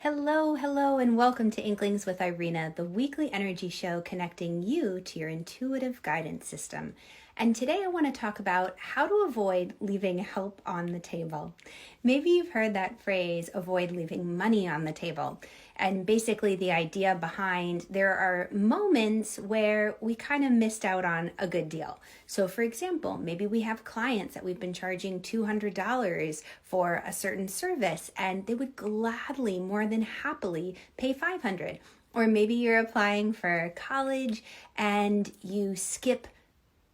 Hello, and welcome to Inklings with Irena, the weekly energy show connecting you to your intuitive guidance system. And today I want to talk about how to avoid leaving help on the table. Maybe you've heard that phrase, avoid leaving money on the table. And basically the idea behind there are moments where we kind of missed out on a good deal. So for example, maybe we have clients that we've been charging $200 for a certain service and they would gladly, more than happily pay $500. Or maybe you're applying for college and you skip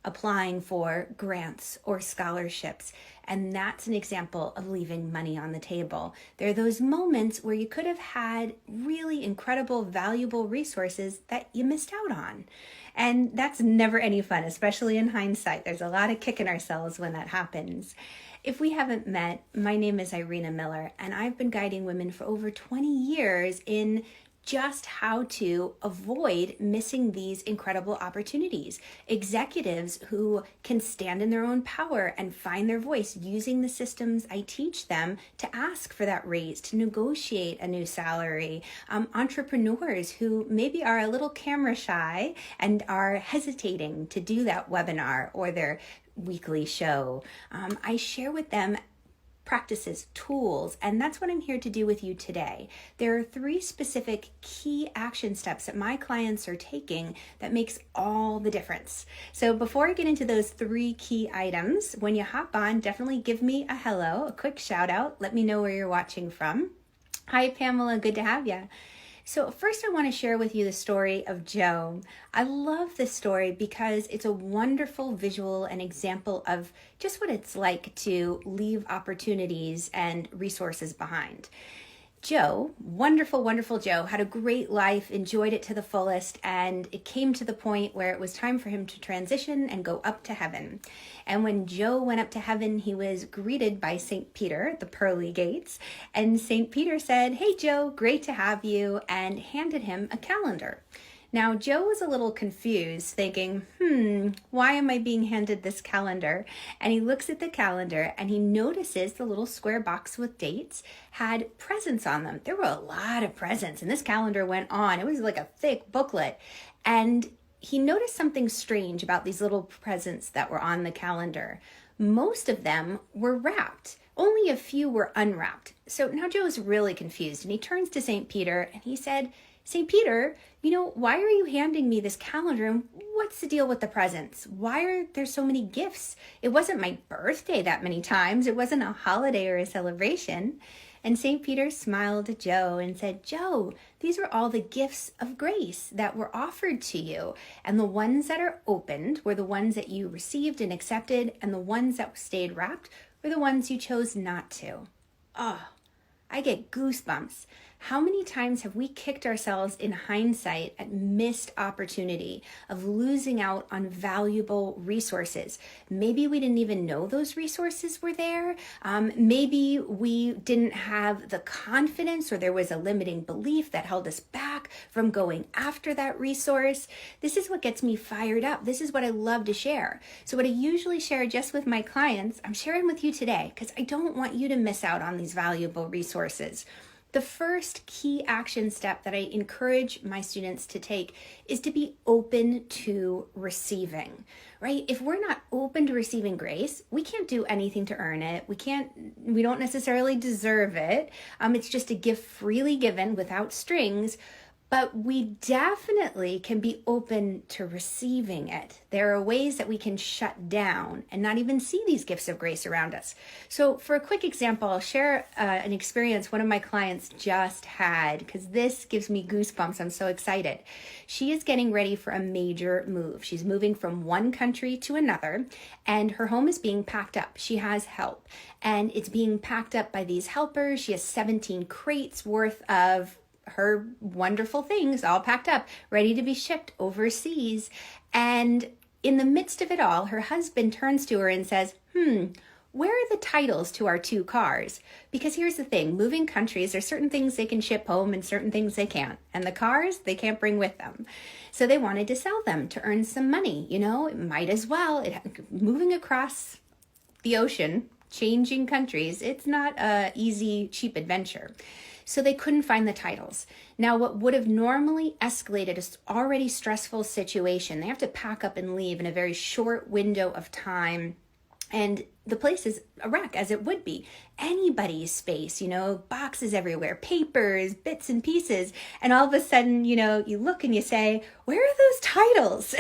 applying for grants or scholarships. And that's an example of leaving money on the table. There are those moments where you could have had really incredible, valuable resources that you missed out on. And that's never any fun, especially in hindsight. There's a lot of kicking ourselves when that happens. If we haven't met, my name is Irena Miller, and I've been guiding women for over 20 years in just how to avoid missing these incredible opportunities. Executives who can stand in their own power and find their voice using the systems I teach them to ask for that raise, to negotiate a new salary. Entrepreneurs who maybe are a little camera shy and are hesitating to do that webinar or their weekly show. I share with them practices, tools, and that's what I'm here to do with you today. There are 3 specific key action steps that my clients are taking that makes all the difference. So before I get into those 3 key items, when you hop on, definitely give me a hello, a quick shout out. Let me know where you're watching from. Hi, Pamela, good to have you. So first I want to share with you the story of Joe. I love this story because it's a wonderful visual and example of just what it's like to leave opportunities and resources behind. Joe, wonderful Joe, had a great life, enjoyed it to the fullest, and it came to the point where it was time for him to transition and go up to heaven. And when Joe went up to heaven, he was greeted by St. Peter at the pearly gates, and St. Peter said, "Hey Joe, great to have you," and handed him a calendar. Now, Joe was a little confused, thinking, why am I being handed this calendar? And he looks at the calendar and he notices the little square box with dates had presents on them. There were a lot of presents, and this calendar went on. It was like a thick booklet. And he noticed something strange about these little presents that were on the calendar. Most of them were wrapped. Only a few were unwrapped. So now Joe's really confused, and he turns to St. Peter and he said, "St. Peter, why are you handing me this calendar, and what's the deal with the presents? Why are there so many gifts? It wasn't my birthday that many times. It wasn't a holiday or a celebration." And St. Peter smiled at Joe and said, "Joe, these are all the gifts of grace that were offered to you. And the ones that are opened were the ones that you received and accepted, and the ones that stayed wrapped were the ones you chose not to." Oh, I get goosebumps. How many times have we kicked ourselves in hindsight at missed opportunity of losing out on valuable resources? Maybe we didn't even know those resources were there. Maybe we didn't have the confidence, or there was a limiting belief that held us back from going after that resource. This is what gets me fired up. This is what I love to share. So what I usually share just with my clients, I'm sharing with you today because I don't want you to miss out on these valuable resources. The first key action step that I encourage my students to take is to be open to receiving, right? If we're not open to receiving grace, we can't do anything to earn it. We don't necessarily deserve it. It's just a gift freely given without strings. But we definitely can be open to receiving it. There are ways that we can shut down and not even see these gifts of grace around us. So for a quick example, I'll share an experience one of my clients just had, because this gives me goosebumps. I'm so excited. She is getting ready for a major move. She's moving from one country to another, and her home is being packed up. She has help, and it's being packed up by these helpers. She has 17 crates worth of her wonderful things all packed up, ready to be shipped overseas. And in the midst of it all, her husband turns to her and says, where are the titles to our 2 cars? Because here's the thing, moving countries, there's certain things they can ship home and certain things they can't. And the cars, they can't bring with them. So they wanted to sell them to earn some money. It might as well. Moving across the ocean, changing countries, it's not a easy, cheap adventure. so they couldn't find the titles. Now, what would have normally escalated an already stressful situation, they have to pack up and leave in a very short window of time. And the place is a wreck, as it would be. Anybody's space, boxes everywhere, papers, bits and pieces. And all of a sudden, you look and you say, where are those titles?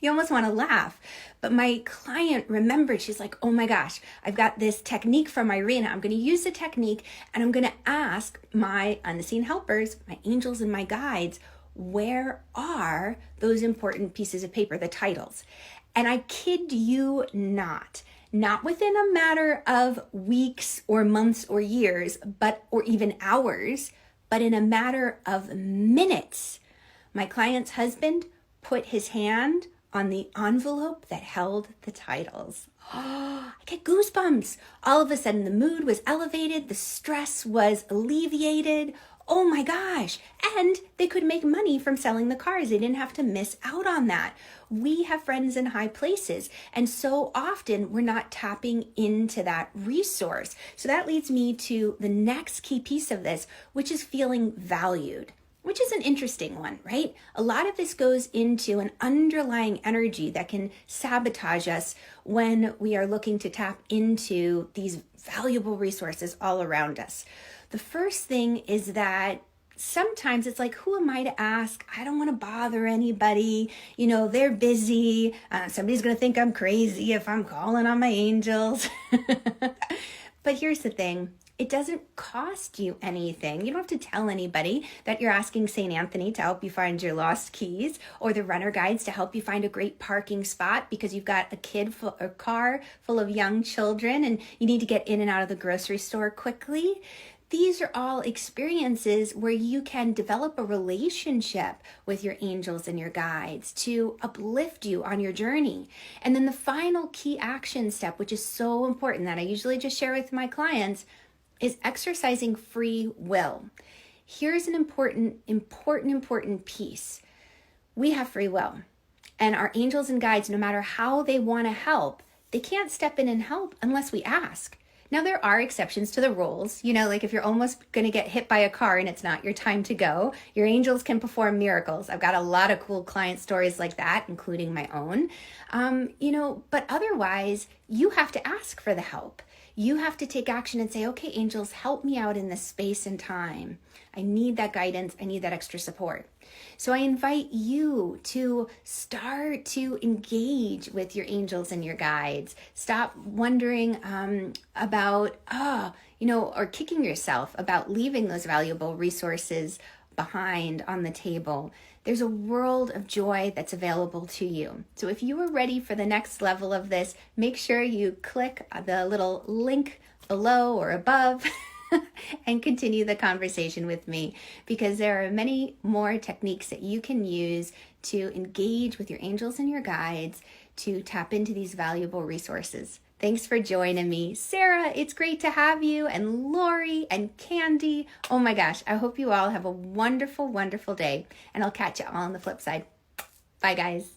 You almost want to laugh. But my client remembered, she's like, oh my gosh, I've got this technique from Irena. I'm going to use the technique and I'm going to ask my unseen helpers, my angels and my guides, where are those important pieces of paper, the titles? And I kid you not within a matter of weeks or months or years, or even hours, but in a matter of minutes, my client's husband put his hand on the envelope that held the titles. Oh, I get goosebumps. All of a sudden, the mood was elevated. The stress was alleviated. Oh my gosh. And they could make money from selling the cars. They didn't have to miss out on that. We have friends in high places, and so often we're not tapping into that resource. So that leads me to the next key piece of this, which is feeling valued, which is an interesting one, right? A lot of this goes into an underlying energy that can sabotage us when we are looking to tap into these valuable resources all around us. The first thing is that sometimes it's like, who am I to ask? I don't want to bother anybody. They're busy. Somebody's going to think I'm crazy if I'm calling on my angels. But here's the thing. It doesn't cost you anything. You don't have to tell anybody that you're asking St. Anthony to help you find your lost keys, or the runner guides to help you find a great parking spot because you've got a car full of young children and you need to get in and out of the grocery store quickly. These are all experiences where you can develop a relationship with your angels and your guides to uplift you on your journey. And then the final key action step, which is so important that I usually just share with my clients, is exercising free will. Here's an important piece. We have free will. And our angels and guides, no matter how they want to help, they can't step in and help unless we ask. Now, there are exceptions to the rules. Like if you're almost going to get hit by a car and it's not your time to go, your angels can perform miracles. I've got a lot of cool client stories like that, including my own. But otherwise, you have to ask for the help. You have to take action and say, okay, angels, help me out in this space and time. I need that guidance. I need that extra support. So I invite you to start to engage with your angels and your guides. Stop wondering about, or kicking yourself about leaving those valuable resources behind on the table. There's a world of joy that's available to you. So if you are ready for the next level of this, make sure you click the little link below or above and continue the conversation with me, because there are many more techniques that you can use to engage with your angels and your guides to tap into these valuable resources. Thanks for joining me. Sarah, it's great to have you, and Lori and Candy. Oh my gosh, I hope you all have a wonderful, wonderful day, and I'll catch you all on the flip side. Bye, guys.